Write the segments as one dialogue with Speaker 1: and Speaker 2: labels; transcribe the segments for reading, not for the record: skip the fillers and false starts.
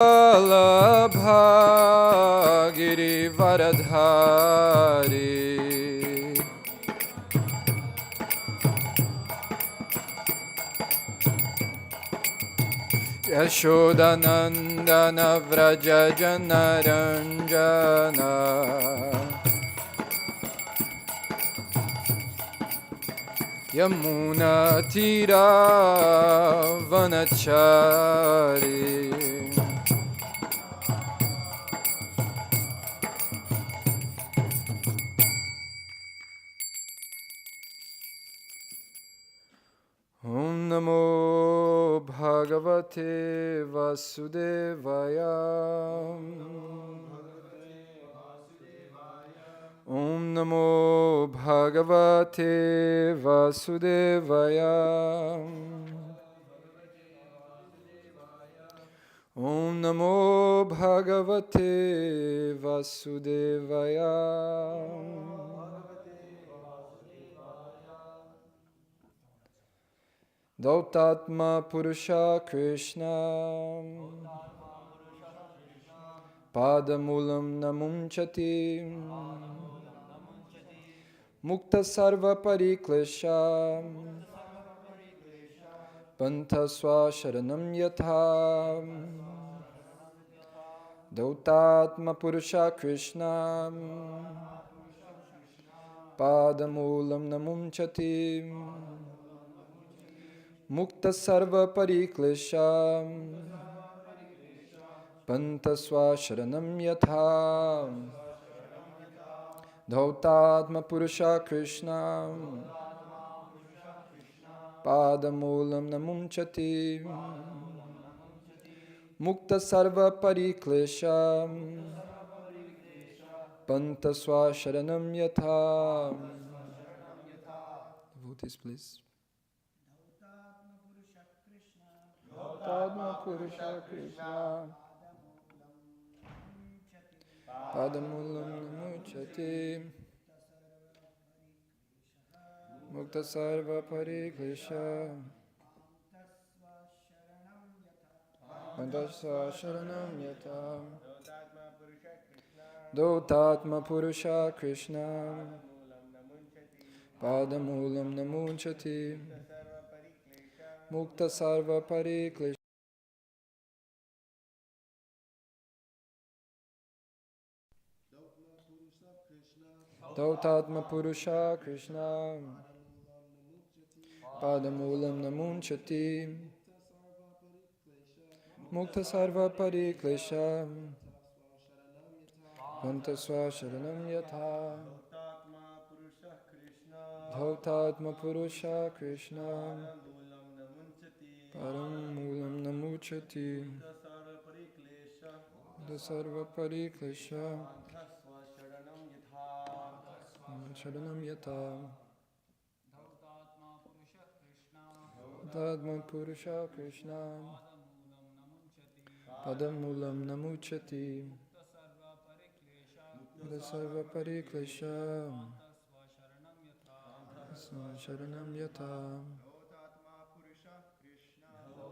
Speaker 1: Vallabha Girivaradhari Yashodanandana Vraja Janaranjana Yamuna Tira Vanachari Om Namo Bhagavate Vasudevaya Om Namo Bhagavate Vasudevaya Om Namo Bhagavate Vasudevaya Dautatma Purusha Krishna Padamulam Namunchati Mukta Sarva Pariklesha Panthasva Sharanam Yatha Dautatma Purusha Krishna Padamulam Namunchati Mukta Sarva Pariklesha Pantasva Sharanam Yatha Dhautatma Purusha Krishna Padamulam Namunchati Mukta Sarva Pariklesha Pantasva Sharanam Yatha. Devotees, please. Dhautatma Purusha Krishna Padamulam Namunchati Mukta Sarva Pariklesha Pantasva Sharanam Yatha Dhautatma Purusha Krishna Padamulam Namunchati Mukta Sarva Pariklesha Dhautatma Purusha Krishna Padamulam Namunchati Mukta Sarva Pariklesha Pantasva Sharanam Yatha Dhautatma Purusha Krishna Paramulam Namuchati Mukta Sarva Pariklesha Sharanam Yatha Dhautatma Purusha Krishna Padamulam Namuchati Mukta Sarva Pariklesha Sharanam Yatha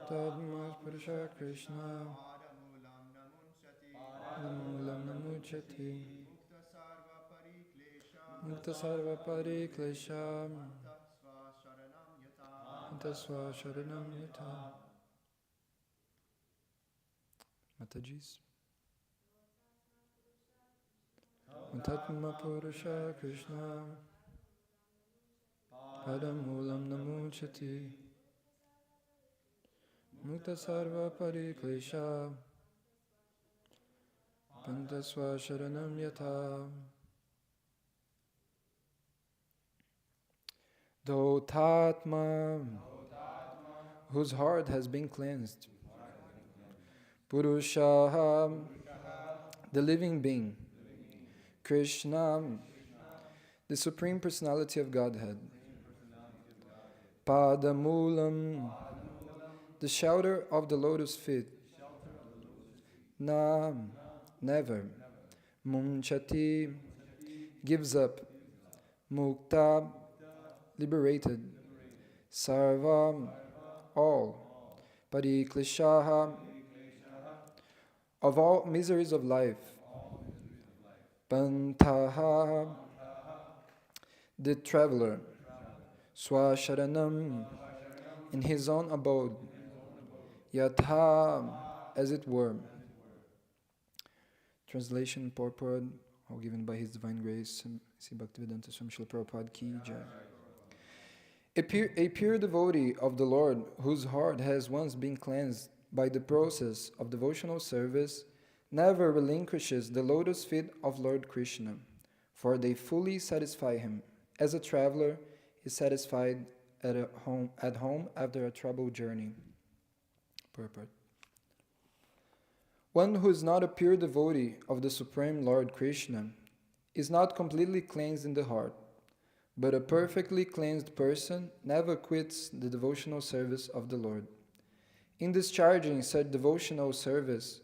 Speaker 1: Dhautatma Purusha Krishna Padamulam Namuchati Mukta Sarva Pariklesha Pantasva Sharanam Yatha. Matajis. Dhautatma Purusha Krishna Padamulam Namuchati Mukta Sarva Pariklesha Pantasva Sharanam Yatha. Dhautatma, whose heart has been cleansed. Purusha, the living being. Krishna, the Supreme Personality of Godhead. Padamulam, the shelter of the lotus feet. Na, never. Munchati, gives up. Mukta, liberated. Sarva, all. Parikleshaha, of all miseries of life. Pantaha, the traveler, Swasharanam, in his own abode, Yatha, as it were. Translation purport, all given by His Divine Grace, Sri Bhaktivedanta Swami Srila Prabhupada Ki Jai. A pure devotee of the Lord, whose heart has once been cleansed by the process of devotional service, never relinquishes the lotus feet of Lord Krishna, for they fully satisfy him, as a traveler is satisfied at home after a troubled journey. Purport. One who is not a pure devotee of the Supreme Lord Krishna is not completely cleansed in the heart, but a perfectly cleansed person never quits the devotional service of the Lord. In discharging such devotional service,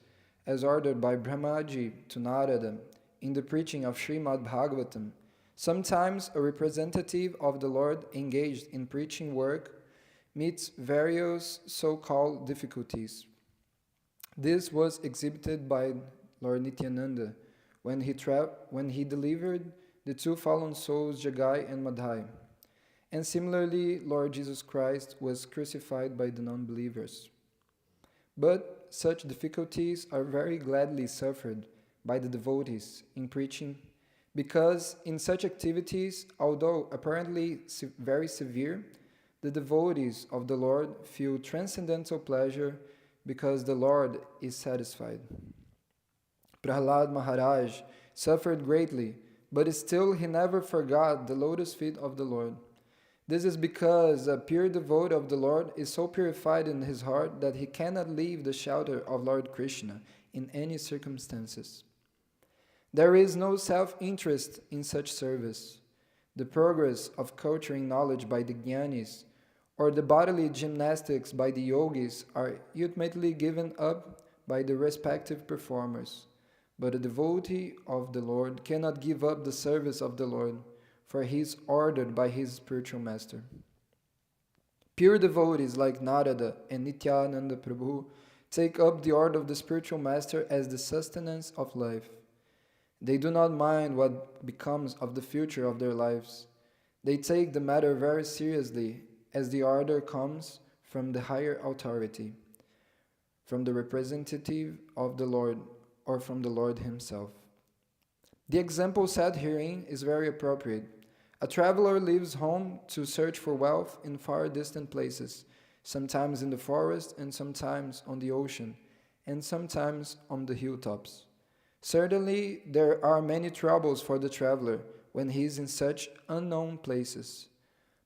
Speaker 1: as ordered by Brahmaji to Narada in the preaching of Srimad Bhagavatam, sometimes a representative of the Lord engaged in preaching work meets various so-called difficulties. This was exhibited by Lord Nityananda when he delivered the two fallen souls Jagai and Madhai. And similarly, Lord Jesus Christ was crucified by the non-believers. But such difficulties are very gladly suffered by the devotees in preaching, because in such activities, although apparently very severe, the devotees of the Lord feel transcendental pleasure because the Lord is satisfied. Prahlad Maharaj suffered greatly, but still he never forgot the lotus feet of the Lord. This is because a pure devotee of the Lord is so purified in his heart that he cannot leave the shelter of Lord Krishna in any circumstances. There is no self-interest in such service. The progress of culturing knowledge by the jnanis or the bodily gymnastics by the yogis are ultimately given up by the respective performers. But a devotee of the Lord cannot give up the service of the Lord, for he is ordered by his spiritual master. Pure devotees like Narada and Nityananda Prabhu take up the order of the spiritual master as the sustenance of life. They do not mind what becomes of the future of their lives. They take the matter very seriously, as the order comes from the higher authority, from the representative of the Lord, or from the Lord himself. The example set herein is very appropriate. A traveler leaves home to search for wealth in far distant places, sometimes in the forest and sometimes on the ocean, and sometimes on the hilltops. Certainly, there are many troubles for the traveler when he is in such unknown places.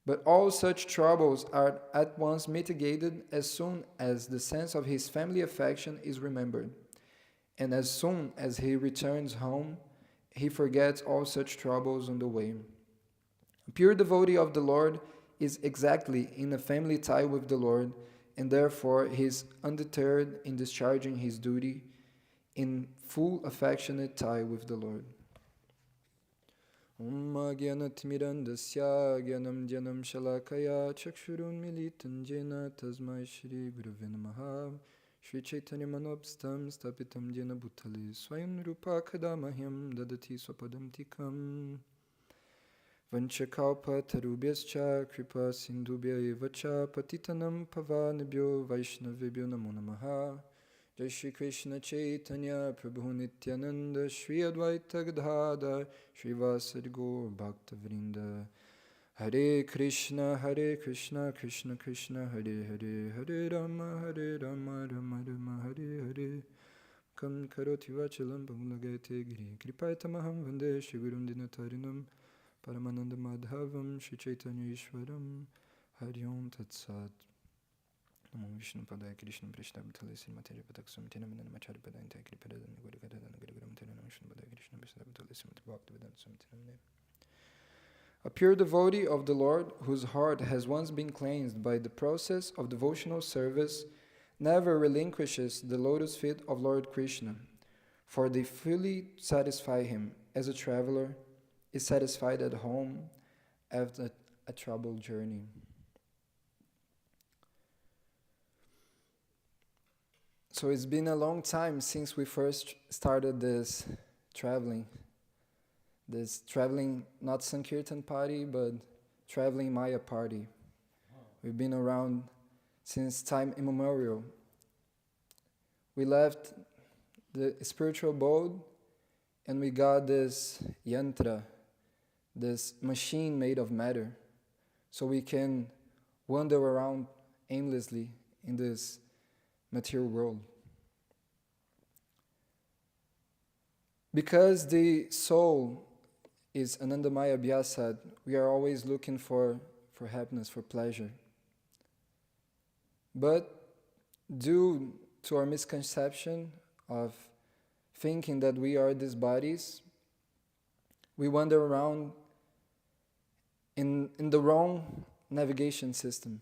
Speaker 1: But all such troubles are at once mitigated as soon as the sense of his family affection is remembered. And as soon as he returns home, he forgets all such troubles on the way. A pure devotee of the Lord is exactly in a family tie with the Lord, and therefore he is undeterred in discharging his duty in full affectionate tie with the Lord. Om Gyanatimirandasya Gyanam Dyanam Shalakaya Chakshurun Militan Jena Tasmai Shri Gurave Namaha Shri Chaitanya Manobstam Stapitam Jena Bhutale Swayam Rupa Kadamahyam Dadati Swapadam Tikam Vanchakalpa Tarubhyascha Kripa Sindhubhya Evacha Patitanam Pavanebhyo Vaishnavebhyo Namo Namaha Jai Shri Krishna Chaitanya Prabhu Nityananda Shri Advaita Gadadhar Shri Vasari Gaur Bhakta Vrinda Hare Krishna Krishna Krishna Hare Hare Hare Rama Rama Rama Hare Hare Kam Karoti Vachalam Bhagavate Giri Kripaitamaham Vande Shri Gurum Dinatarinam Paramananda Madhavam Shri Chaitanya Ishwaram Hari Om Tat Sat Namo Vishnu Padaya Krishna Prishna Bhutale Srimati Pataksham Tina Manana Machari Padanta Kripadan Gurukadadan Gurugram Tina Vishnu Padaya Krishna Prishna Bhutale Srimati Bhaktivedanta Swami Tina. A pure devotee of the Lord, whose heart has once been cleansed by the process of devotional service, never relinquishes the lotus feet of Lord Krishna, for they fully satisfy him, as a traveler is satisfied at home after a troubled journey. So it's been a long time since we first started traveling, this traveling, not Sankirtan party, but traveling Maya party. We've been around since time immemorial. We left the spiritual abode and we got this yantra, this machine made of matter, so we can wander around aimlessly in this material world. Because the soul is Anandamaya Abhyasad, we are always looking for happiness, for pleasure. But due to our misconception of thinking that we are these bodies, we wander around in the wrong navigation system.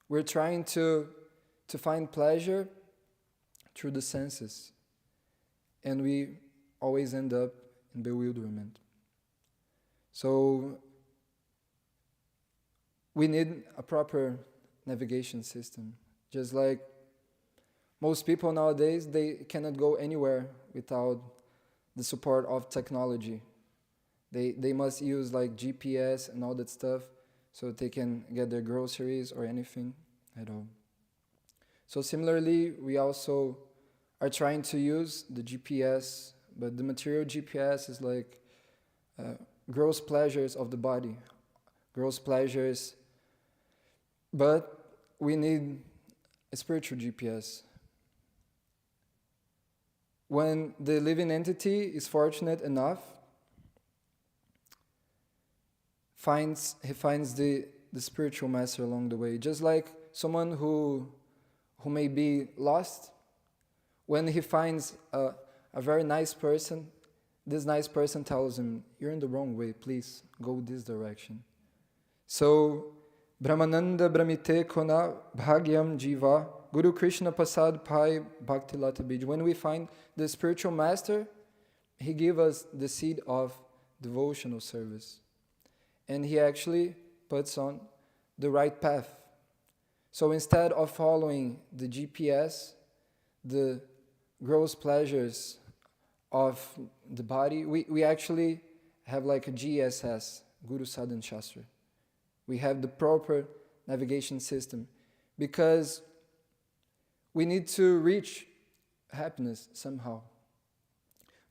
Speaker 1: We're trying to find pleasure through the senses, and we always end up in bewilderment. So we need a proper navigation system. Just like most people nowadays, they cannot go anywhere without the support of technology. They must use like GPS and all that stuff so they can get their groceries or anything at all. So similarly, we also are trying to use the GPS, but the material GPS is like gross pleasures of the body, gross pleasures, but we need a spiritual GPS. When the living entity is fortunate enough, he finds the spiritual master along the way. Just like someone who may be lost, when he finds a very nice person, this nice person tells him, "You're in the wrong way, please go this direction." So, Brahmananda Brahmite Kona Bhagyam Jiva Guru Krishna Pasad Pai Bhakti Lata Bij. When we find the spiritual master, he gives us the seed of devotional service. And he actually puts on the right path. So instead of following the GPS, the gross pleasures of the body, we actually have like a GSS, Guru Sadhan Shastra. We have the proper navigation system because we need to reach happiness somehow.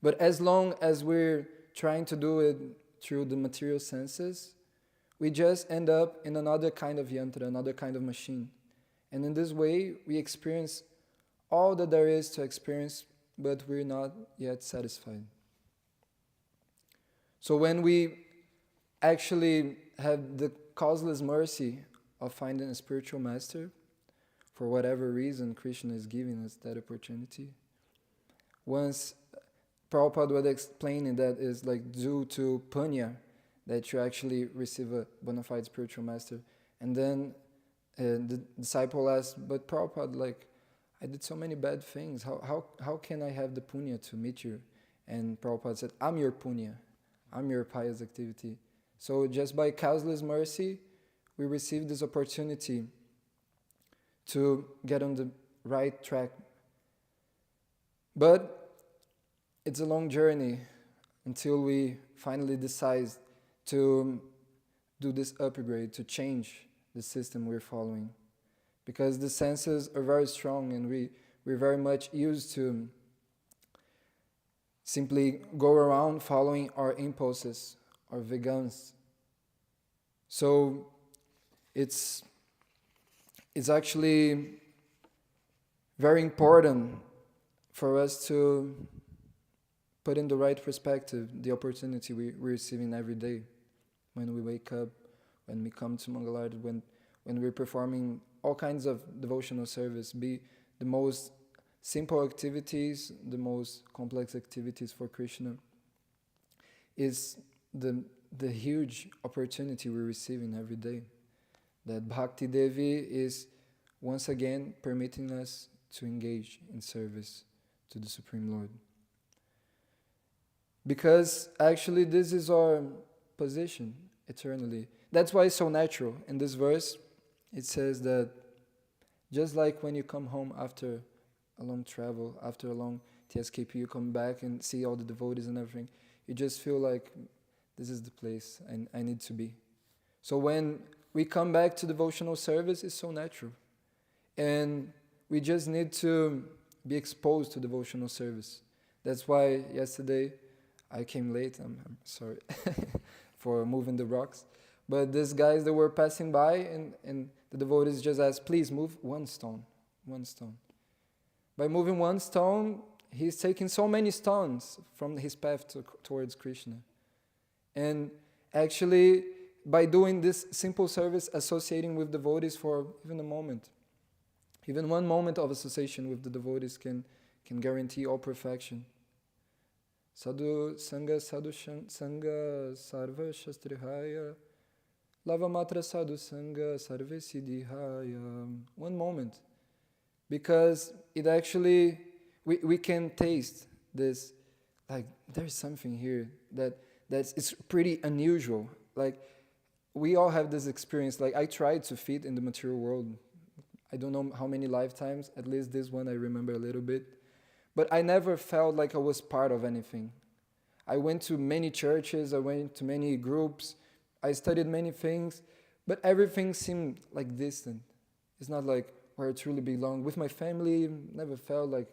Speaker 1: But as long as we're trying to do it through the material senses, we just end up in another kind of yantra, another kind of machine. And in this way, we experience all that there is to experience, but we're not yet satisfied. So when we actually have the causeless mercy of finding a spiritual master, for whatever reason Krishna is giving us that opportunity, once Prabhupada was explaining that is like due to punya, that you actually receive a bona fide spiritual master. And then the disciple asked, "But Prabhupada, like, I did so many bad things. How can I have the punya to meet you?" And Prabhupada said, "I'm your punya. I'm your pious activity." So just by causeless mercy, we receive this opportunity to get on the right track. But it's a long journey until we finally decide to do this upgrade, to change the system we're following. Because the senses are very strong and we're very much used to simply go around following our impulses, our vegans. So it's actually very important for us to put in the right perspective the opportunity we're receiving every day. When we wake up, when we come to Mangalarti, when we're performing all kinds of devotional service, be the most simple activities, the most complex activities for Krishna, is the huge opportunity we're receiving every day. That Bhakti Devi is once again permitting us to engage in service to the Supreme Lord. Because actually this is our position eternally. That's why it's so natural. In this verse, it says that just like when you come home after a long travel, after a long TSKP, you come back and see all the devotees and everything. You just feel like this is the place I need to be. So when we come back to devotional service, it's so natural. And we just need to be exposed to devotional service. That's why yesterday I came late. I'm sorry for moving the rocks. But these guys that were passing by, and the devotees just asked, please move one stone. By moving one stone, he's taking so many stones from his path towards Krishna. And actually, by doing this simple service, associating with devotees for even a moment, even one moment of association with the devotees can guarantee all perfection. Sadhu Sangha Sarva Shastrihaya Lava Matra Sadhu Sangha Sarve Siddhihaya. One moment. Because it actually, we can taste this, like there's something here it's pretty unusual. Like we all have this experience. Like I tried to fit in the material world. I don't know how many lifetimes, at least this one I remember a little bit. But I never felt like I was part of anything. I went to many churches, I went to many groups, I studied many things, but everything seemed like distant. It's not like where I truly belong. With my family, never felt like,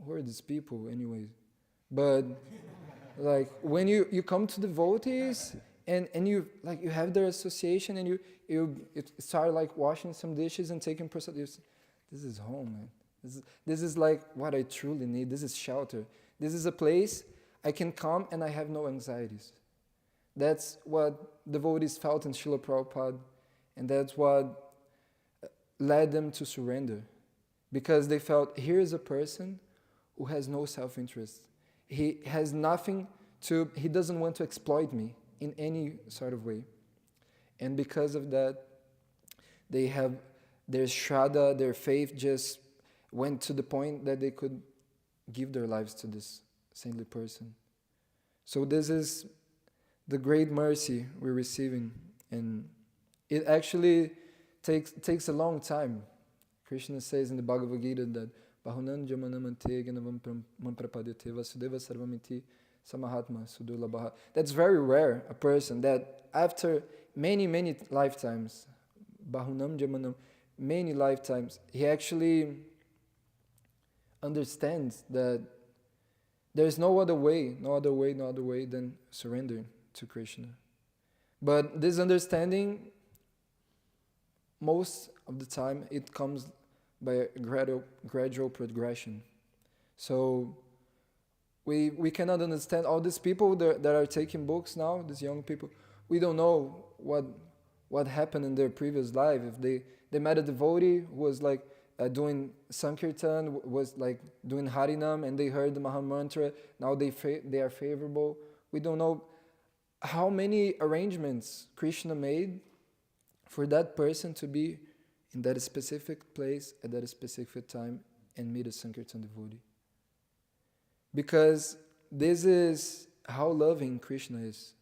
Speaker 1: who are these people anyways? But like when you come to devotees and you like you have their association and you start like washing some dishes and taking this is home, man. This is like what I truly need. This is shelter. This is a place I can come and I have no anxieties. That's what devotees felt in Srila Prabhupada, and that's what led them to surrender. Because they felt, here is a person who has no self-interest. He has nothing he doesn't want to exploit me in any sort of way. And because of that, they have their shraddha, their faith just went to the point that they could give their lives to this saintly person. So this is the great mercy we're receiving, and it actually takes a long time. Krishna says in the Bhagavad Gita that Bahunan Jamanamante Ganavam Mamprapadete Vasudeva Sarvamiti Samahatma Sudurlabha. That's very rare, a person that after many lifetimes, Bahunam Jamanam, many lifetimes, he actually understands that there's no other way than surrendering to Krishna. But this understanding, most of the time, it comes by a gradual progression. So we cannot understand all these people that are taking books now, these young people. We don't know what happened in their previous life. If they met a devotee who was like doing Sankirtan, was like doing Harinam, and they heard the Maha Mantra, now they are favorable. We don't know how many arrangements Krishna made for that person to be in that specific place at that specific time and meet a Sankirtan devotee. Because this is how loving Krishna is.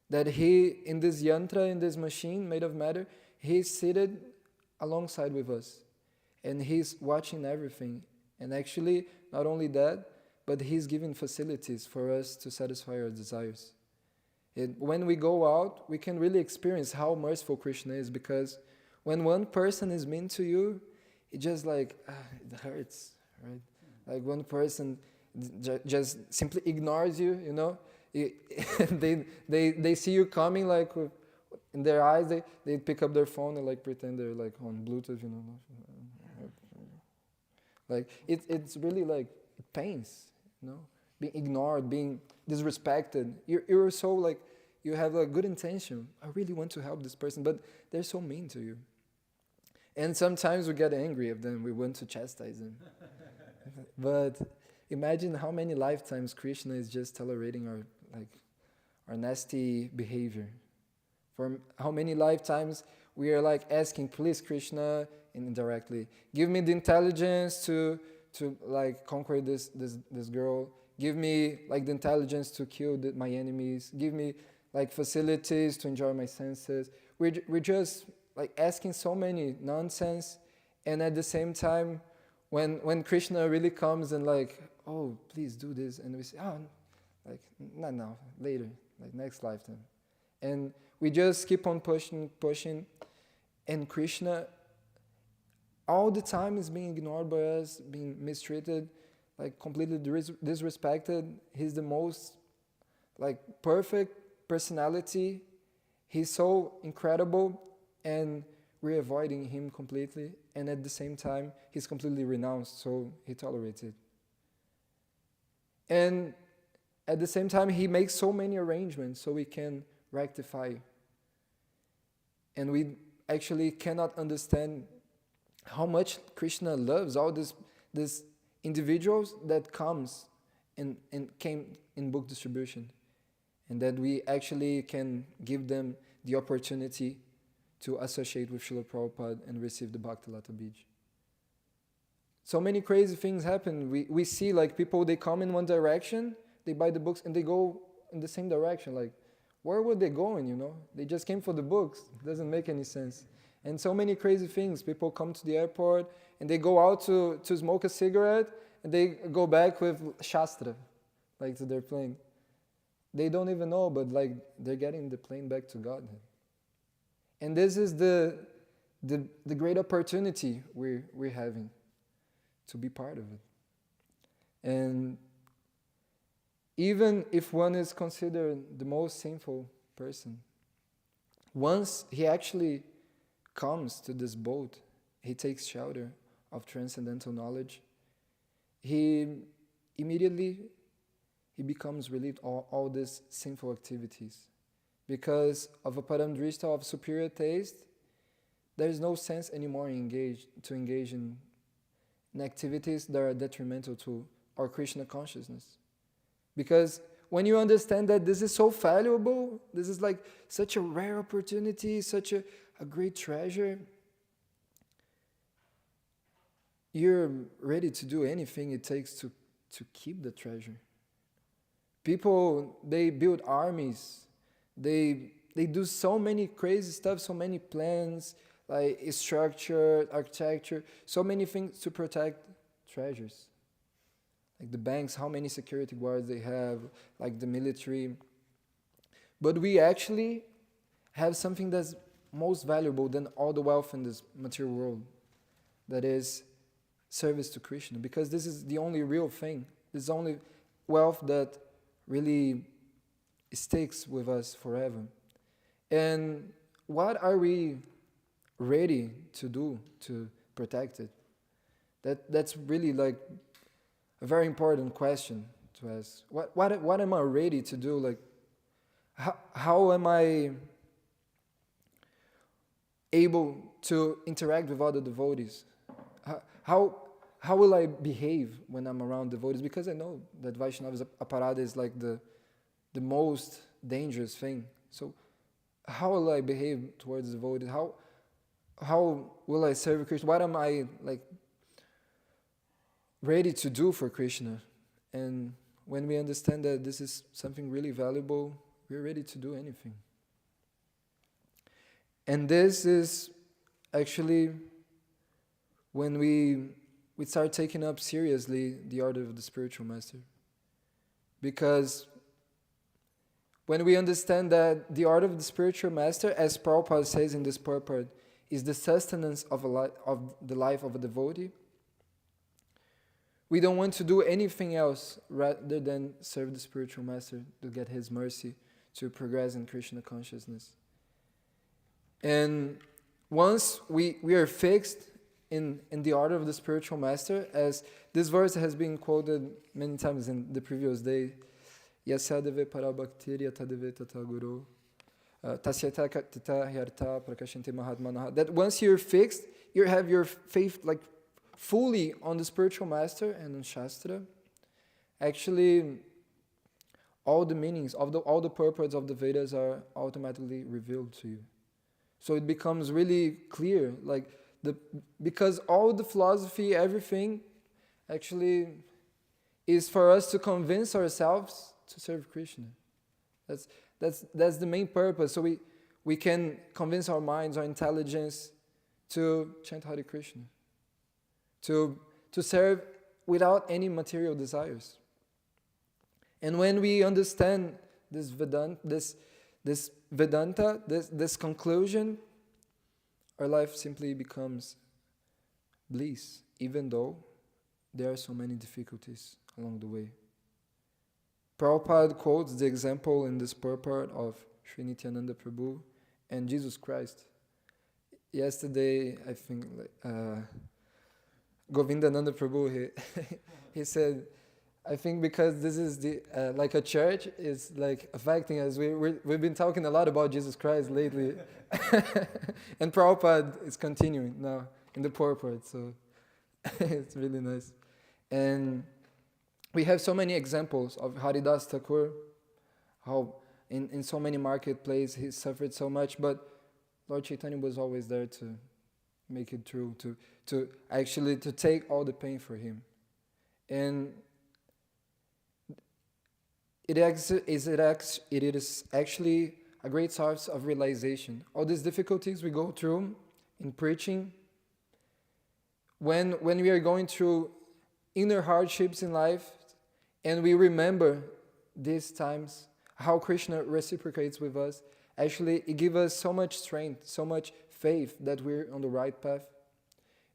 Speaker 1: That he, in this yantra, in this machine made of matter, he's seated alongside with us. And he's watching everything. And actually, not only that, but he's giving facilities for us to satisfy our desires. And when we go out, we can really experience how merciful Krishna is, because when one person is mean to you, it just like, it hurts, right? Like one person just simply ignores you, you know? They see you coming, like in their eyes, they pick up their phone and like pretend they're like on Bluetooth, you know? Like it's really like, it pains, you know? Being ignored, being disrespected. You're so like, you have a good intention. I really want to help this person, but they're so mean to you. And sometimes we get angry at them. We want to chastise them. But imagine how many lifetimes Krishna is just tolerating our nasty behavior. For how many lifetimes we are like asking, please Krishna, indirectly, give me the intelligence to like conquer this girl. Give me like the intelligence to kill my enemies. Give me like facilities to enjoy my senses. We're just like asking so many nonsense, and at the same time, When Krishna really comes and like, oh, please do this, and we say, oh, like, not now, later, like next lifetime. And we just keep on pushing, and Krishna all the time is being ignored by us, being mistreated, like completely disrespected. He's the most like perfect personality. He's so incredible, and we're avoiding him completely. And at the same time, he's completely renounced, so he tolerates it. And at the same time, he makes so many arrangements so we can rectify. And we actually cannot understand how much Krishna loves all these individuals that comes and came in book distribution, and that we actually can give them the opportunity to associate with Srila Prabhupada and receive the Bhakti Lata Bij. So many crazy things happen. We see like people, they come in one direction, they buy the books and they go in the same direction. Like, where were they going, you know? They just came for the books. It doesn't make any sense. And so many crazy things. People come to the airport and they go out to smoke a cigarette and they go back with Shastra, like to their plane. They don't even know, but like they're getting the plane back to Godhead. And this is the great opportunity we're having to be part of it. And even if one is considered the most sinful person, once he actually comes to this boat, he takes shelter of transcendental knowledge, he immediately becomes relieved of all these sinful activities. Because of a paramdrishta of superior taste, there is no sense anymore to engage in activities that are detrimental to our Krishna consciousness. Because when you understand that this is so valuable, this is like such a rare opportunity, such a great treasure, you're ready to do anything it takes to keep the treasure. People, they build armies, they do so many crazy stuff, so many plans, like structure, architecture, so many things to protect treasures. Like the banks, how many security guards they have, like the military. But we actually have something that's most valuable than all the wealth in this material world. That is service to Krishna. Because this is the only real thing. This is the only wealth that really sticks with us forever. And what are we ready to do to protect it? That's really like a very important question to ask. What am I ready to do? Like, how am I able to interact with other devotees? How will I behave when I'm around devotees? Because I know that Vaishnava aparada is like the most dangerous thing. So how will I behave towards devotees? How will I serve Krishna? What am I like ready to do for Krishna? And when we understand that this is something really valuable, we're ready to do anything. And this is actually when we start taking up seriously the art of the spiritual master. Because when we understand that the art of the spiritual master, as Prabhupada says in this purport, is the sustenance of the life of a devotee, we don't want to do anything else rather than serve the spiritual master to get his mercy, to progress in Krishna consciousness. And once we are fixed in the art of the spiritual master, as this verse has been quoted many times in the previous day, Yasyadeve parabhaktirya tadeve tataguru tasyata tita hyarta prakashante mahatmanaha. That once you're fixed, you have your faith like fully on the spiritual master and on Shastra. Actually, all the meanings of all the purports of the Vedas are automatically revealed to you. So it becomes really clear, like because all the philosophy, everything, actually is for us to convince ourselves to serve Krishna. That's the main purpose. So we can convince our minds, our intelligence, to chant Hare Krishna, to to serve without any material desires. And when we understand this Vedanta, this conclusion, our life simply becomes bliss, even though there are so many difficulties along the way. Prabhupada quotes the example in this purport of Sri Nityananda Prabhu and Jesus Christ. Yesterday, I think, Govindananda Prabhu, he said, I think because this is the like a church is like affecting us. We've been talking a lot about Jesus Christ lately, and Prabhupada is continuing now in the purport, so it's really nice. And we have so many examples of Haridas Thakur, how in so many marketplaces he suffered so much, but Lord Chaitanya was always there to make it true, to actually to take all the pain for him. And it is actually a great source of realization. All these difficulties we go through in preaching, when we are going through inner hardships in life, and we remember these times, how Krishna reciprocates with us, actually it gives us so much strength, so much faith that we're on the right path.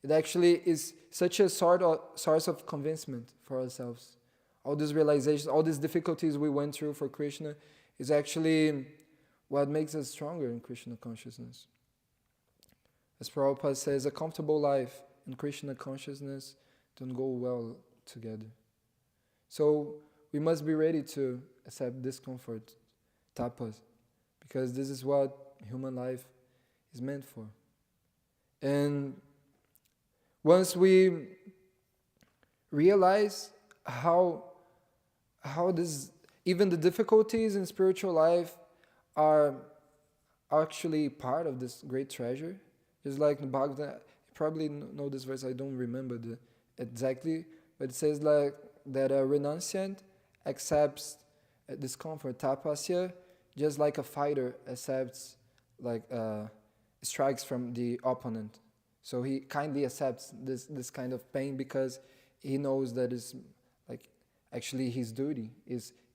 Speaker 1: It actually is such a source of convincement for ourselves. All these realizations, all these difficulties we went through for Krishna is actually what makes us stronger in Krishna consciousness. As Prabhupada says, a comfortable life and Krishna consciousness don't go well together. So we must be ready to accept discomfort, tapas, because this is what human life is meant for. And once we realize how this, even the difficulties in spiritual life are actually part of this great treasure. Just like the Bhagavad, you probably know this verse, I don't remember exactly, but it says like that a renunciant accepts discomfort, tapasya, just like a fighter accepts like strikes from the opponent. So he kindly accepts this kind of pain because he knows that it's like actually his duty,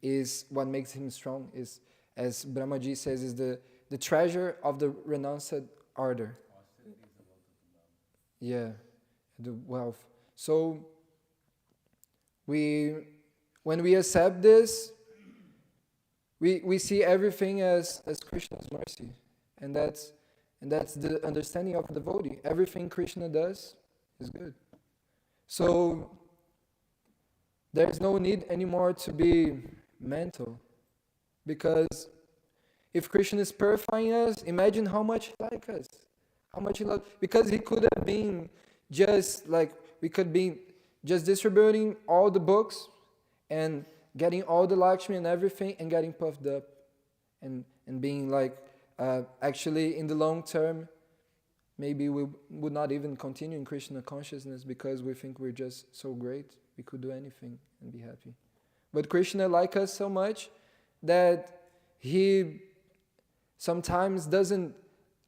Speaker 1: is what makes him strong, is, as Brahmaji says, is the treasure of the renounced order. Yeah, the wealth. So when we accept this, we see everything as Krishna's mercy. And that's the understanding of the devotee. Everything Krishna does is good. So there is no need anymore to be mental. Because if Krishna is purifying us, imagine how much he likes us. How much he loves. Because he could have been just like, we could be just distributing all the books and getting all the Lakshmi and everything and getting puffed up. And being like, actually in the long term, maybe we would not even continue in Krishna consciousness because we think we're just so great. We could do anything and be happy. But Krishna likes us so much that he sometimes doesn't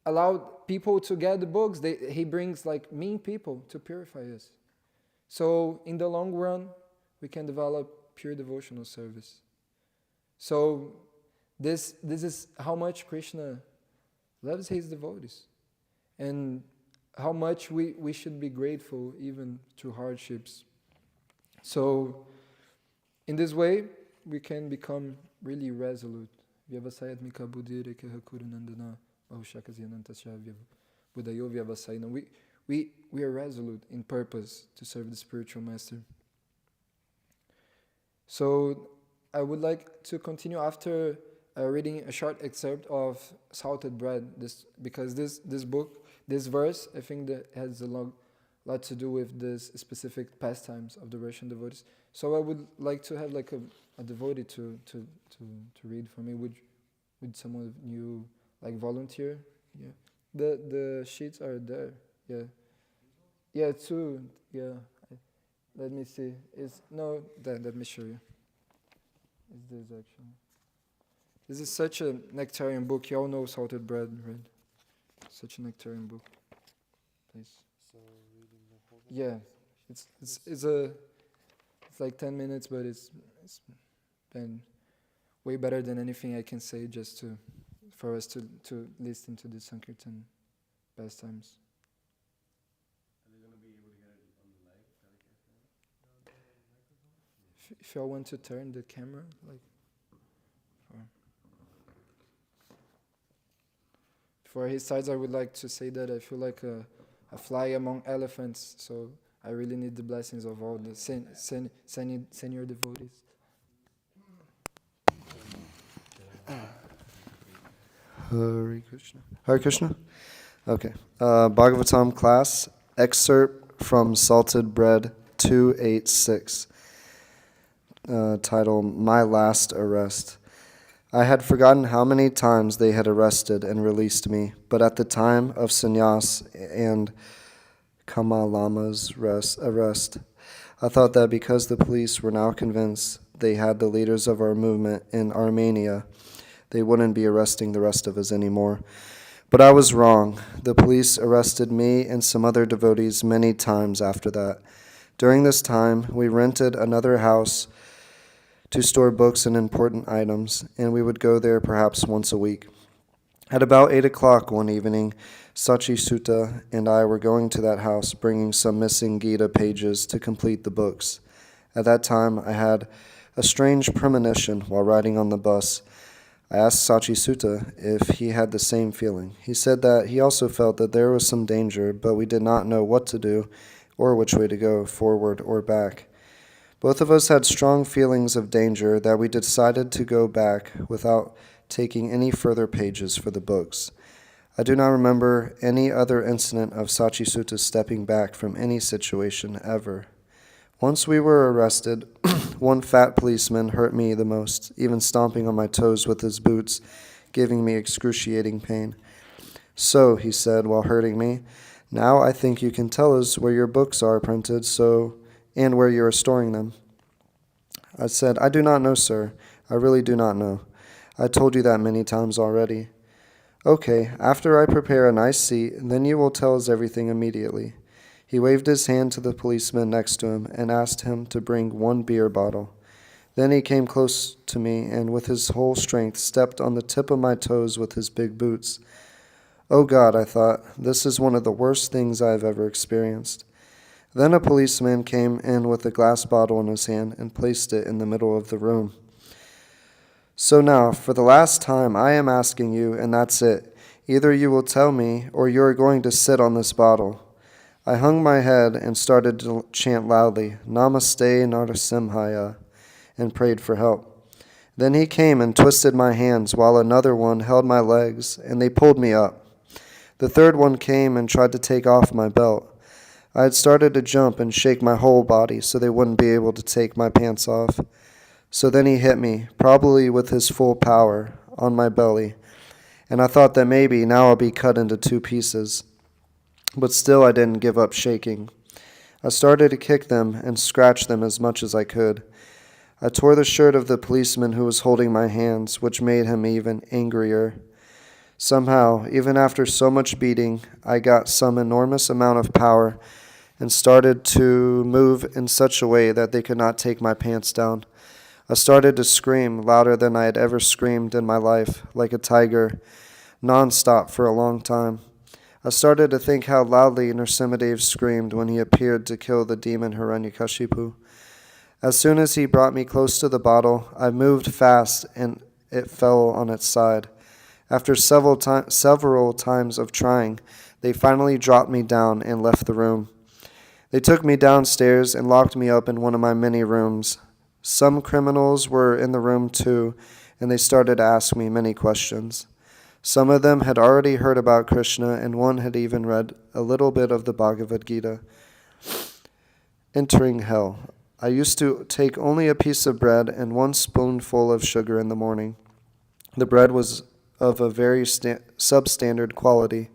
Speaker 1: allow people to get the books. He brings like mean people to purify us. So in the long run, we can develop pure devotional service. So this is how much Krishna loves his devotees. And how much we should be grateful even through hardships. So in this way, we can become really resolute. Vyavasayatmika buddhire kehakurunandana bahushakasyanantasya buddhayo vyavasayana. We are resolute in purpose to serve the spiritual master. So I would like to continue after reading a short excerpt of Salted Bread, because this book, this verse, I think that has a lot to do with this specific pastimes of the Russian devotees. So I would like to have like a devotee to read for me. Would someone of you like volunteer? Yeah. The sheets are there. Yeah. Yeah, two. Yeah. Let me see. Let me show you. It's this actually. This is such a nectarian book. You all know Salted Bread, right? Such a nectarian book. Please.
Speaker 2: So reading the whole.
Speaker 1: Yeah. It's like 10 minutes, but it's been way better than anything I can say just to for us to listen to the Sankirtan pastimes. If y'all want to turn the camera, like for, for his sides, I would like to say that I feel like a fly among elephants, so I really need the blessings of all the senior devotees.
Speaker 2: Hare Krishna. Hare Krishna? Okay. Bhagavatam class, excerpt from Salted Bread 286, title My Last Arrest. I had forgotten how many times they had arrested and released me, but at the time of Sannyas and Kamalama's arrest, I thought that because the police were now convinced they had the leaders of our movement in Armenia, they wouldn't be arresting the rest of us anymore. But I was wrong. The police arrested me and some other devotees many times after that. During this time, we rented another house to store books and important items, and we would go there perhaps once a week. At about 8 o'clock one evening, Sachi Sutta and I were going to that house, bringing some missing Gita pages to complete the books. At that time, I had a strange premonition while riding on the bus. I asked Sachi Sutta if he had the same feeling. He said that he also felt that there was some danger, but we did not know what to do or which way to go, forward or back. Both of us had strong feelings of danger that we decided to go back without taking any further pages for the books. I do not remember any other incident of Sachi Sutta stepping back from any situation ever. Once we were arrested, one fat policeman hurt me the most, even stomping on my toes with his boots, giving me excruciating pain. So, he said while hurting me, now I think you can tell us where your books are printed, and where you are storing them. I said, I do not know, sir. I really do not know. I told you that many times already. Okay, after I prepare a nice seat, then you will tell us everything immediately. He waved his hand to the policeman next to him and asked him to bring one beer bottle. Then he came close to me and with his whole strength stepped on the tip of my toes with his big boots. Oh God, I thought, this is one of the worst things I have ever experienced. Then a policeman came in with a glass bottle in his hand and placed it in the middle of the room. So now, for the last time, I am asking you, and that's it. Either you will tell me, or you are going to sit on this bottle. I hung my head and started to chant loudly, Namaste Narasimhaya, and prayed for help. Then he came and twisted my hands while another one held my legs, and they pulled me up. The third one came and tried to take off my belt. I had started to jump and shake my whole body so they wouldn't be able to take my pants off. So then he hit me, probably with his full power, on my belly, and I thought that maybe now I'll be cut into two pieces. But still I didn't give up shaking. I started to kick them and scratch them as much as I could. I tore the shirt of the policeman who was holding my hands, which made him even angrier. Somehow, even after so much beating, I got some enormous amount of power and started to move in such a way that they could not take my pants down. I started to scream louder than I had ever screamed in my life, like a tiger, non-stop for a long time. I started to think how loudly Nrsimhadev screamed when he appeared to kill the demon Hiranyakashipu. As soon as he brought me close to the bottle, I moved fast and it fell on its side. After several times of trying, they finally dropped me down and left the room. They took me downstairs and locked me up in one of my many rooms. Some criminals were in the room too, and they started to ask me many questions. Some of them had already heard about Krishna, and one had even read a little bit of the Bhagavad Gita. Entering hell. I used to take only a piece of bread and one spoonful of sugar in the morning. The bread was of a very substandard quality.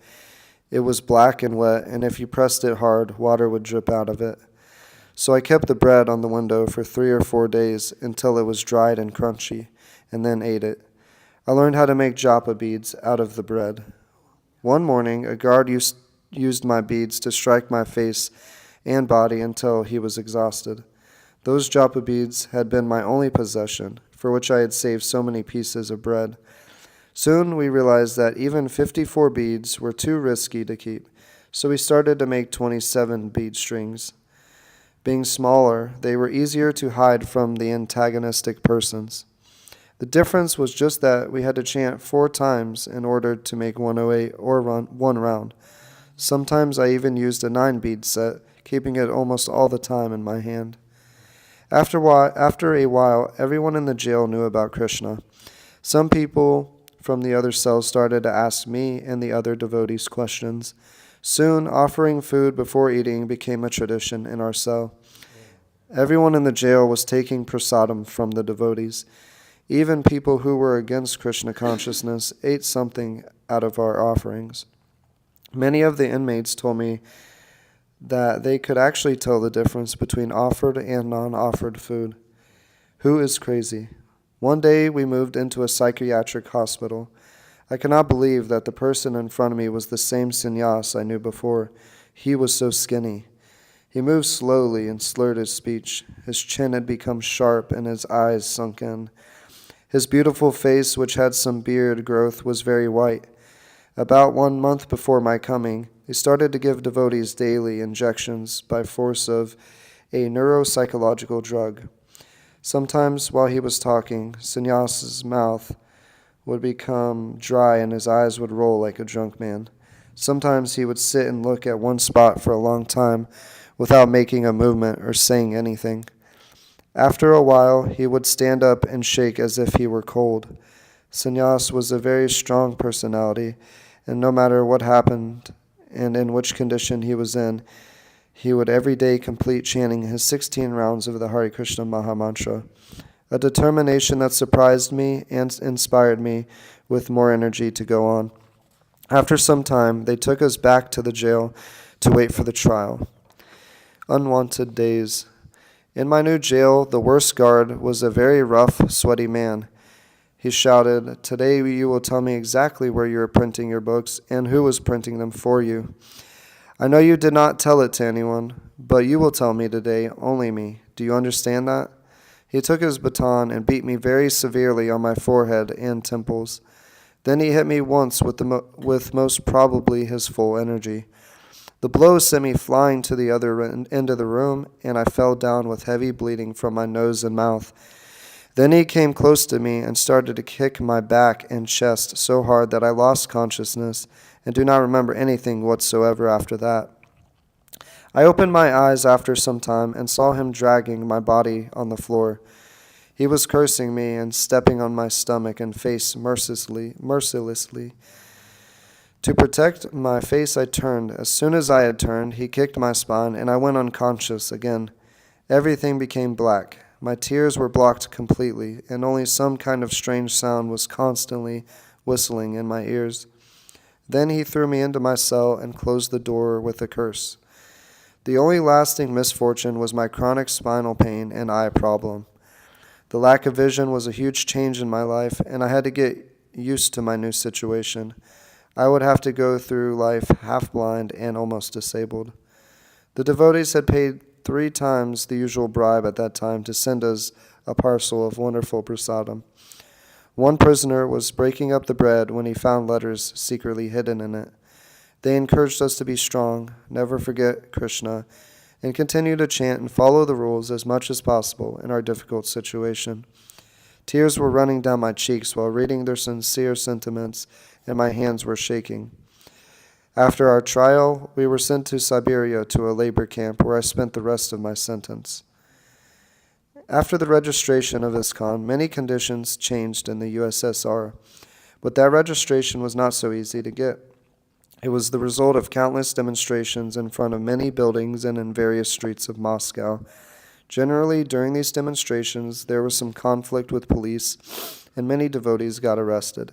Speaker 2: It was black and wet, and if you pressed it hard, water would drip out of it. So I kept the bread on the window for 3 or 4 days until it was dried and crunchy, and then ate it. I learned how to make japa beads out of the bread. One morning, a guard used my beads to strike my face and body until he was exhausted. Those japa beads had been my only possession, for which I had saved so many pieces of bread. Soon we realized that even 54 beads were too risky to keep, so we started to make 27 bead strings. Being smaller, they were easier to hide from the antagonistic persons. The difference was just that we had to chant 4 times in order to make 108 or one round. Sometimes I even used a 9-bead set, keeping it almost all the time in my hand. After a while, everyone in the jail knew about Krishna. Some people from the other cells started to ask me and the other devotees questions. Soon, offering food before eating became a tradition in our cell. Everyone in the jail was taking prasadam from the devotees. Even people who were against Krishna consciousness ate something out of our offerings. Many of the inmates told me that they could actually tell the difference between offered and non-offered food. Who is crazy? One day we moved into a psychiatric hospital. I cannot believe that the person in front of me was the same sannyas I knew before. He was so skinny. He moved slowly and slurred his speech. His chin had become sharp and his eyes sunk in. His beautiful face, which had some beard growth, was very white. About 1 month before my coming, he started to give devotees daily injections by force of a neuropsychological drug. Sometimes while he was talking, Sannyas's mouth would become dry and his eyes would roll like a drunk man. Sometimes he would sit and look at one spot for a long time without making a movement or saying anything. After a while, he would stand up and shake as if he were cold. Sannyas was a very strong personality, and no matter what happened and in which condition he was in, he would every day complete chanting his 16 rounds of the Hare Krishna Mahamantra, a determination that surprised me and inspired me with more energy to go on. After some time, they took us back to the jail to wait for the trial. Unwanted days. In my new jail, the worst guard was a very rough, sweaty man. He shouted, "Today you will tell me exactly where you are printing your books and who was printing them for you. I know you did not tell it to anyone, but you will tell me today, only me. Do you understand that?" He took his baton and beat me very severely on my forehead and temples. Then he hit me once with most probably his full energy. The blow sent me flying to the other end of the room, and I fell down with heavy bleeding from my nose and mouth. Then he came close to me and started to kick my back and chest so hard that I lost consciousness and do not remember anything whatsoever after that. I opened my eyes after some time and saw him dragging my body on the floor. He was cursing me and stepping on my stomach and face mercilessly. To protect my face, I turned. As soon as I had turned, he kicked my spine, and I went unconscious again. Everything became black. My tears were blocked completely, and only some kind of strange sound was constantly whistling in my ears. Then he threw me into my cell and closed the door with a curse. The only lasting misfortune was my chronic spinal pain and eye problem. The lack of vision was a huge change in my life, and I had to get used to my new situation. I would have to go through life half-blind and almost disabled. The devotees had paid 3 times the usual bribe at that time to send us a parcel of wonderful prasadam. One prisoner was breaking up the bread when he found letters secretly hidden in it. They encouraged us to be strong, never forget Krishna, and continue to chant and follow the rules as much as possible in our difficult situation. Tears were running down my cheeks while reading their sincere sentiments, and my hands were shaking. After our trial, we were sent to Siberia to a labor camp where I spent the rest of my sentence. After the registration of ISKCON, many conditions changed in the USSR, but that registration was not so easy to get. It was the result of countless demonstrations in front of many buildings and in various streets of Moscow. Generally, during these demonstrations, there was some conflict with police, and many devotees got arrested.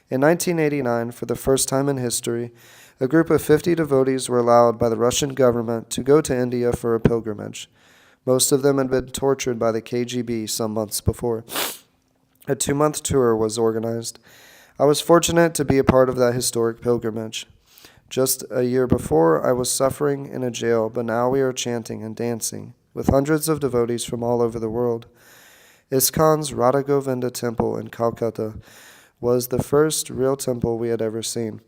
Speaker 2: In 1989, for the first time in history, a group of 50 devotees were allowed by the Russian government to go to India for a pilgrimage. Most of them had been tortured by the KGB some months before. A 2-month tour was organized. I was fortunate to be a part of that historic pilgrimage. Just a year before, I was suffering in a jail, but now we are chanting and dancing with hundreds of devotees from all over the world. ISKCON's Radha Govinda temple in Calcutta was the first real temple we had ever seen.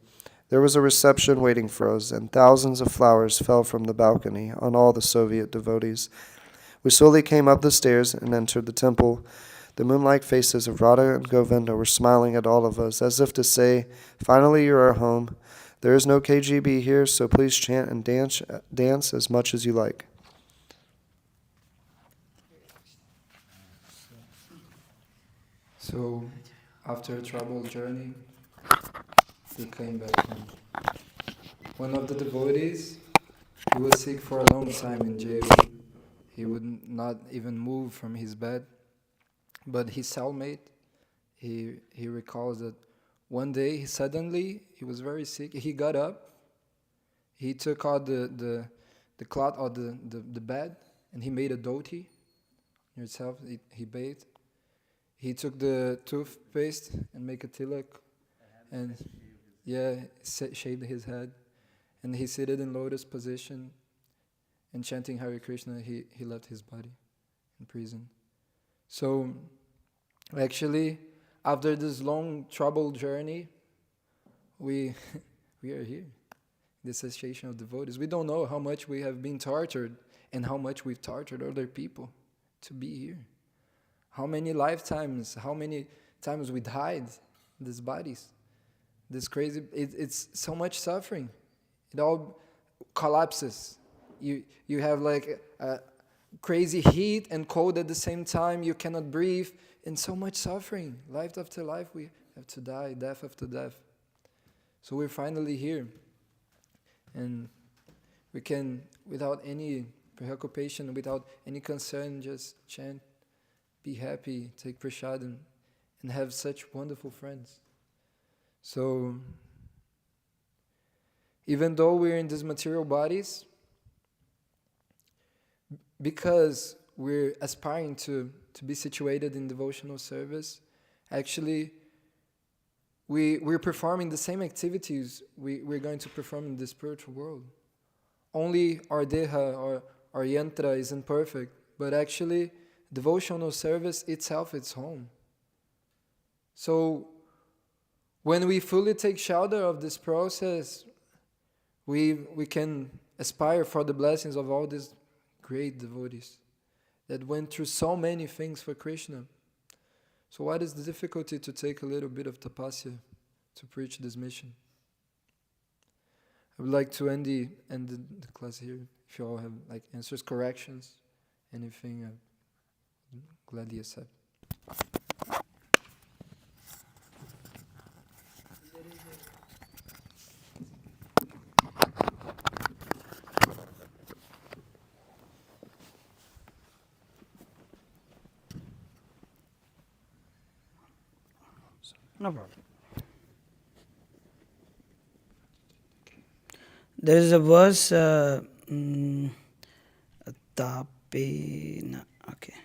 Speaker 2: There was a reception waiting for us, and thousands of flowers fell from the balcony on all the Soviet devotees. We slowly came up the stairs and entered the temple. The moonlight faces of Radha and Govinda were smiling at all of us, as if to say, "Finally you are home. There is no KGB here, so please chant and dance as much as you like."
Speaker 1: So, after a troubled journey, he came back home. One of the devotees, he was sick for a long time in jail. He would not even move from his bed. But his cellmate, he recalls that one day he was very sick. He got up, he took out the cloth of the bed, and he made a dhoti himself. He bathed. He took the toothpaste and make a tilak, and shaved his head, and he seated in lotus position, and chanting Hare Krishna. He left his body in prison. So, actually, after this long troubled journey, we are here, the association of devotees. We don't know how much we have been tortured and how much we've tortured other people to be here. How many lifetimes, how many times we died in these bodies. This crazy, it's so much suffering. It all collapses. You have like a crazy heat and cold at the same time. You cannot breathe, and so much suffering. Life after life, we have to die, death after death. So we're finally here, and we can, without any preoccupation, without any concern, just chant, be happy, take prasadam, and have such wonderful friends. So, even though we're in these material bodies, because we're aspiring to be situated in devotional service, actually, we're performing the same activities we're going to perform in the spiritual world. Only our deha, or our yantra isn't perfect, but actually, devotional service itself is home. So, when we fully take shelter of this process, we can aspire for the blessings of all these great devotees that went through so many things for Krishna. So what is the difficulty to take a little bit of tapasya to preach this mission? I would like to end the class here. If you all have like answers, corrections, anything, I gladly accept.
Speaker 3: No problem. There is a verse, Tapena. Okay.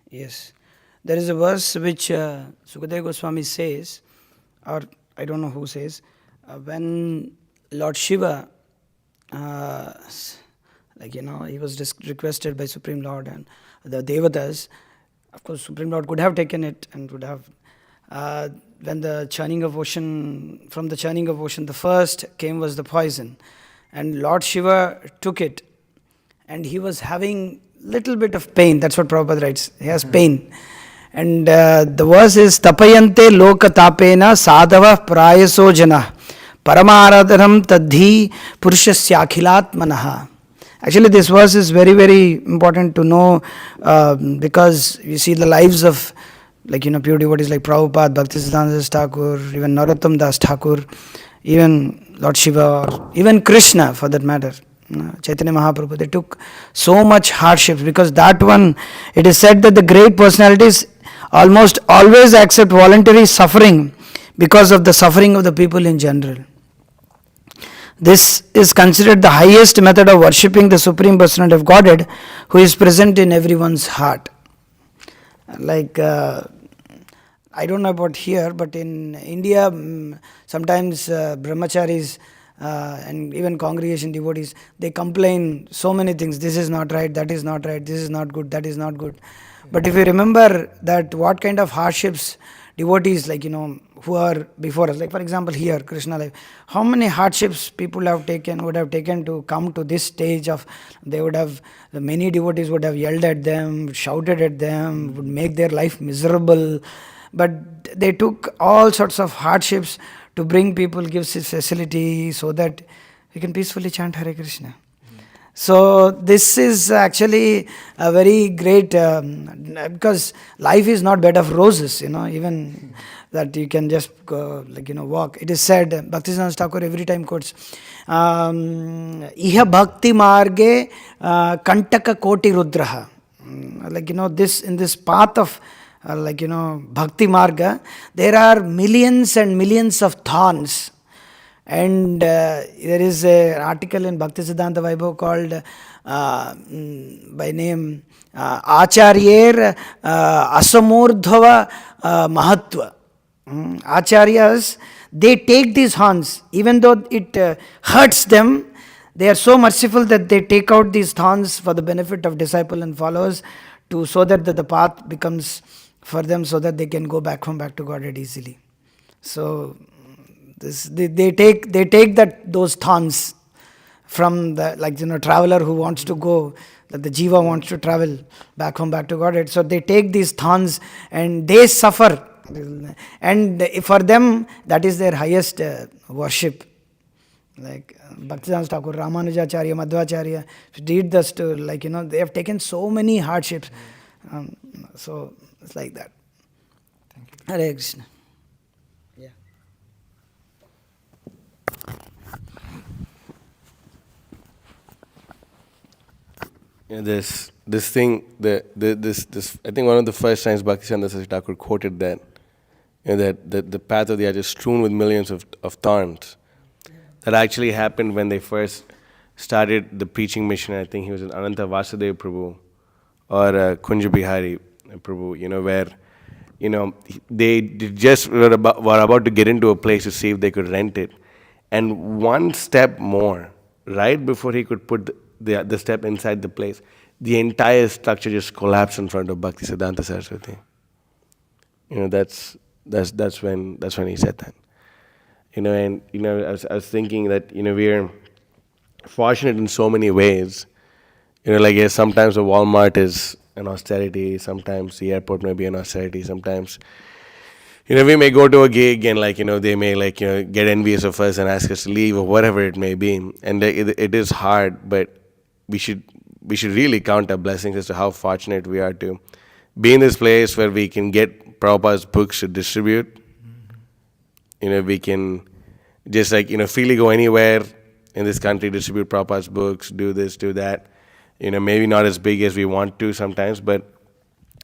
Speaker 3: Yes. There is a verse which Sukadeva Goswami says, or I don't know who says, when Lord Shiva, he was requested by Supreme Lord and the Devatas. Of course, Supreme Lord could have taken it and would have. When the churning of ocean, from the churning of ocean, the first came was the poison. And Lord Shiva took it. And he was having little bit of pain. That's what Prabhupada writes. He has pain. And the verse is, Tapayante loka tapena sadhava prayaso jana paramaradhanam tadhi purushasya akhilatmanaha. Actually, this verse is very, very important to know because you see the lives of pure devotees like Prabhupada, Bhaktisiddhanta Thakur, even Narottam Das Thakur, even Lord Shiva, or even Krishna for that matter, Chaitanya Mahaprabhu, they took so much hardships because that one, it is said that the great personalities almost always accept voluntary suffering because of the suffering of the people in general. This is considered the highest method of worshipping the Supreme Personality of Godhead who is present in everyone's heart. I don't know about here, but in India, sometimes brahmacharis and even congregation devotees, they complain so many things. This is not right, that is not right, this is not good, that is not good. But if you remember that what kind of hardships devotees, like, who are before us, like for example here, Krishna life, how many hardships people would have taken to come to this stage of, many devotees would have yelled at them, shouted at them, would make their life miserable. But they took all sorts of hardships to bring people, gives this facility so that we can peacefully chant Hare Krishna. So this is actually a very great, because life is not bed of roses, even that you can just go, walk. It is said, Bhaktisiddhanta Thakur every time quotes, Iha bhakti marge kantaka koti rudraha. This, in this path of bhakti marga, there are millions and millions of thorns. And there is an article in Bhaktisiddhanta Vaibhav called by name Acharyer Asamurdhava Mahatva. Acharyas, they take these thorns, even though it hurts them, they are so merciful that they take out these thorns for the benefit of disciple and followers, so that the path becomes for them, so that they can go back to Godhead easily. So they take those thorns from the traveler who wants to go, that the jiva wants to travel back to Godhead. So they take these thorns and they suffer, and for them that is their highest worship. Like Bhaktisiddhanta Thakur, Ramanujacharya, Madhvacharya did this to, they have taken so many hardships. So it's like that.
Speaker 1: Thank you.
Speaker 3: Hare Krishna. Yeah.
Speaker 4: This thing, this I think one of the first times Bhaktisiddhanta Saraswati Thakur quoted that, that the path of the Arya is strewn with millions of thorns. That actually happened when they first started the preaching mission. I think he was in Ananta Vasudeva Prabhu or Kunja Bihari Prabhu, where they just were about to get into a place to see if they could rent it, and one step more, right before he could put the step inside the place, the entire structure just collapsed in front of Bhaktisiddhanta Saraswati. That's when he said that. I was thinking that we're fortunate in so many ways. Yes, sometimes a Walmart is an austerity, sometimes the airport may be an austerity, sometimes we may go to a gig and they may get envious of us and ask us to leave or whatever it may be, and it is hard, but we should really count our blessings as to how fortunate we are to be in this place where we can get Prabhupada's books to distribute. We can just freely go anywhere in this country, distribute Prabhupada's books, do this, do that. Maybe not as big as we want to sometimes, but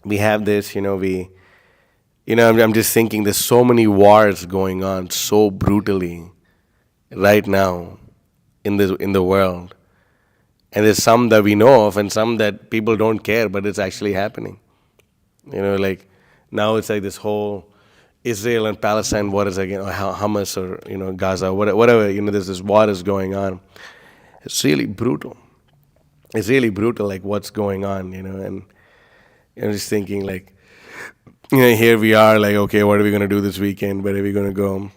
Speaker 4: we have this, I'm just thinking there's so many wars going on so brutally right now in the world. And there's some that we know of and some that people don't care, but it's actually happening. Now it's this whole Israel and Palestine war is again, or Hamas or Gaza, whatever. There's this war is going on. It's really brutal. It's really brutal, what's going on, and I'm just thinking, here we are, okay, what are we going to do this weekend? Where are we going to go?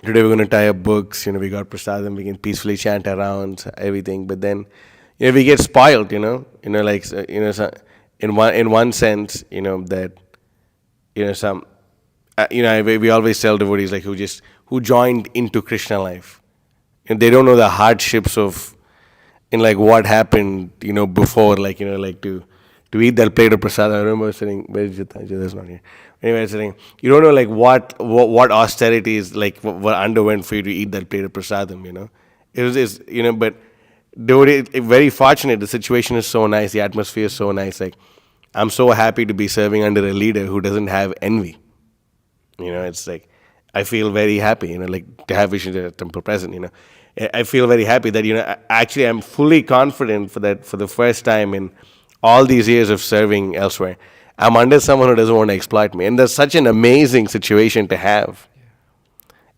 Speaker 4: Today we're going to tie up books, we got prasadam, we can peacefully chant around, everything, but then, we get spoiled, in one sense, that, some, we always tell devotees, who joined into Krishna life, and they don't know the hardships of, what happened, before, to eat that plate of prasad. I remember sitting, where is Jita? Jita's not here. Anyway, sitting, you don't know, what austerities, what underwent for you to eat that plate of prasadam, It was, but devotee, very fortunate, the situation is so nice, the atmosphere is so nice, I'm so happy to be serving under a leader who doesn't have envy. It's I feel very happy, to have Vishnu Temple present, I feel very happy that, actually I'm fully confident for the first time in all these years of serving elsewhere. I'm under someone who doesn't want to exploit me. And that's such an amazing situation to have.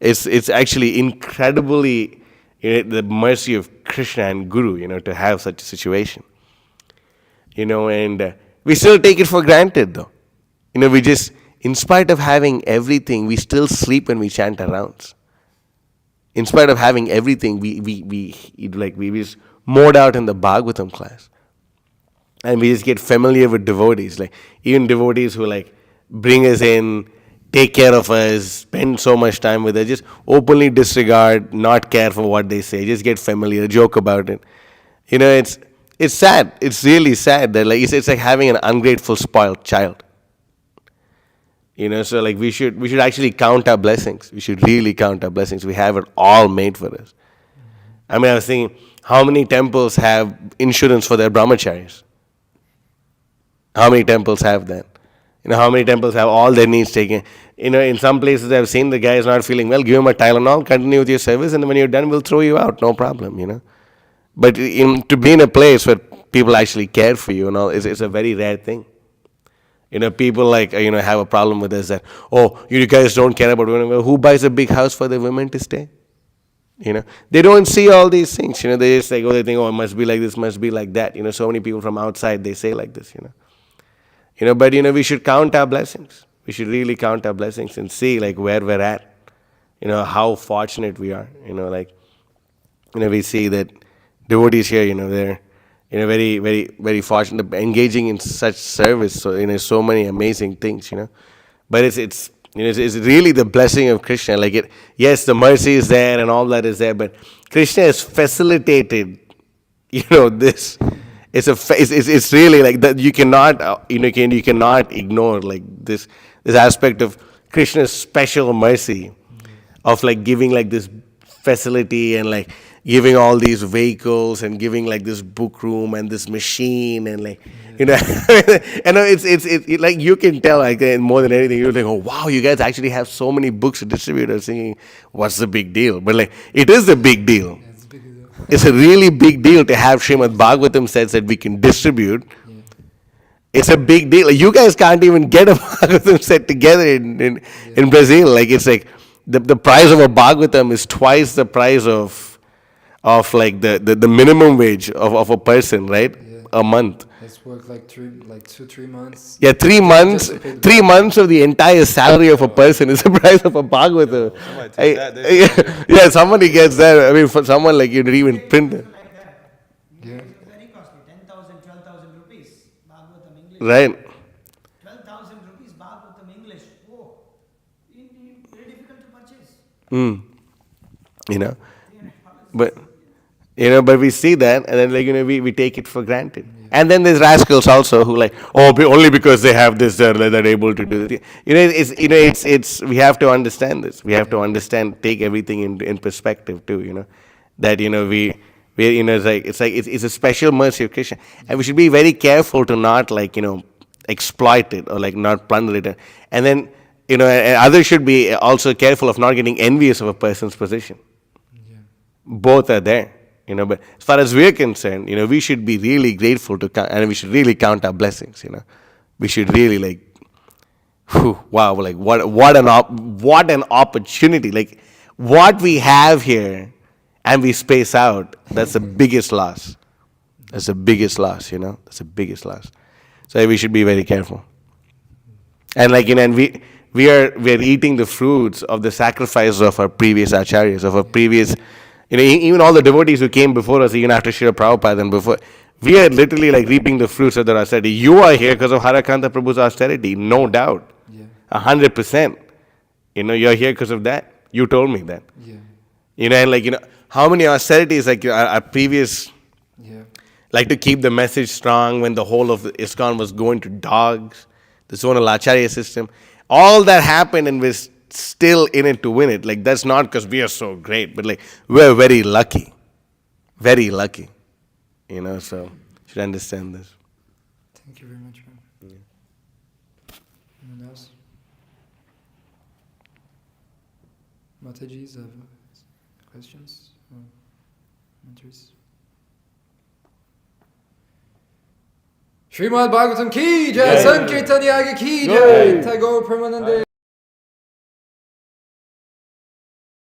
Speaker 4: It's actually incredibly the mercy of Krishna and Guru, to have such a situation. And we still take it for granted, though. We just, in spite of having everything, we still sleep when we chant our rounds. In spite of having everything, we just mode out in the Bhagavatam class. And we just get familiar with devotees, like even devotees who bring us in, take care of us, spend so much time with us, just openly disregard, not care for what they say, just get familiar, joke about it. It's sad. It's really sad that it's like having an ungrateful, spoiled child. So we should actually count our blessings. We should really count our blessings. We have it all made for us. I mean, I was thinking, how many temples have insurance for their brahmacharis? How many temples have that? How many temples have all their needs taken? In some places I've seen the guy is not feeling well, give him a Tylenol, continue with your service, and when you're done, we'll throw you out, no problem, But to be in a place where people actually care for you, it's a very rare thing. People have a problem with this, that, oh, you guys don't care about women. Well, who buys a big house for the women to stay? They don't see all these things. They just they think, oh, it must be like this, must be like that. So many people from outside, they say like this, But, we should count our blessings. We should really count our blessings and see, where we're at. How fortunate we are. We see that devotees here, they're, very, very, very fortunate, engaging in such service, so, so many amazing things, But it's really the blessing of Krishna. Yes, the mercy is there and all that is there, but Krishna has facilitated, this. It's really like that. You cannot you cannot ignore this aspect of Krishna's special mercy of giving this facility and giving all these vehicles and giving this book room and this machine and and it's you can tell more than anything you're oh wow, you guys actually have so many books to distribute. I was thinking, what's the big deal? But it is a big deal. It's a really big deal to have Srimad Bhagavatam sets that we can distribute. Yeah. It's a big deal. You guys can't even get a Bhagavatam set together in Brazil. It's the price of a Bhagavatam is twice the price of the minimum wage of a person, right? Yeah. A month.
Speaker 1: It's worked 2-3 months.
Speaker 4: Yeah, 3 months. 3 months of the entire salary of a person is the price of a Bhagavatam. Yeah, somebody gets that. I mean, for someone you'd even print it.
Speaker 3: Yeah. It's very costly. 10,000, 12,000 rupees. Bhagavatam English.
Speaker 4: Right.
Speaker 3: 12,000 rupees Bhagavatam English. Oh, very difficult to purchase.
Speaker 4: But we see that, and then we take it for granted. Yeah. And then there's rascals also who only because they have this they're able to do it. It's we have to understand this. We have to understand, take everything in perspective too. That we it's a special mercy of Krishna, and we should be very careful to not exploit it or not plunder it. And then and others should be also careful of not getting envious of a person's position. Yeah. Both are there. But as far as we're concerned, we should be really grateful and we should really count our blessings. We should really wow, what an opportunity. What we have here, and we space out. That's the biggest loss. That's the biggest loss. That's the biggest loss. So we should be very careful. And and we are eating the fruits of the sacrifices of our previous acharyas, of our previous. Even all the devotees who came before us, even after Srila Prabhupada and before, we are literally reaping the fruits of their austerity. You are here because of Harakanta Prabhu's austerity, no doubt. 100%. You're here because of that. You told me that. Yeah. How many austerities our previous, to keep the message strong when the whole of the ISKCON was going to dogs, the zonal acharya system. All that happened and we're still in it to win it. That's not because we are so great, but we're very lucky. Very lucky. So you should understand this.
Speaker 1: Thank you very much, man. Yeah. Anyone else? Mataji's have questions or commentaries? Srimad Bhagavatam ki jai,
Speaker 4: Jai.
Speaker 1: Sankirtan Yaga ki
Speaker 4: Jai.
Speaker 1: jai, Tagore Pramanande.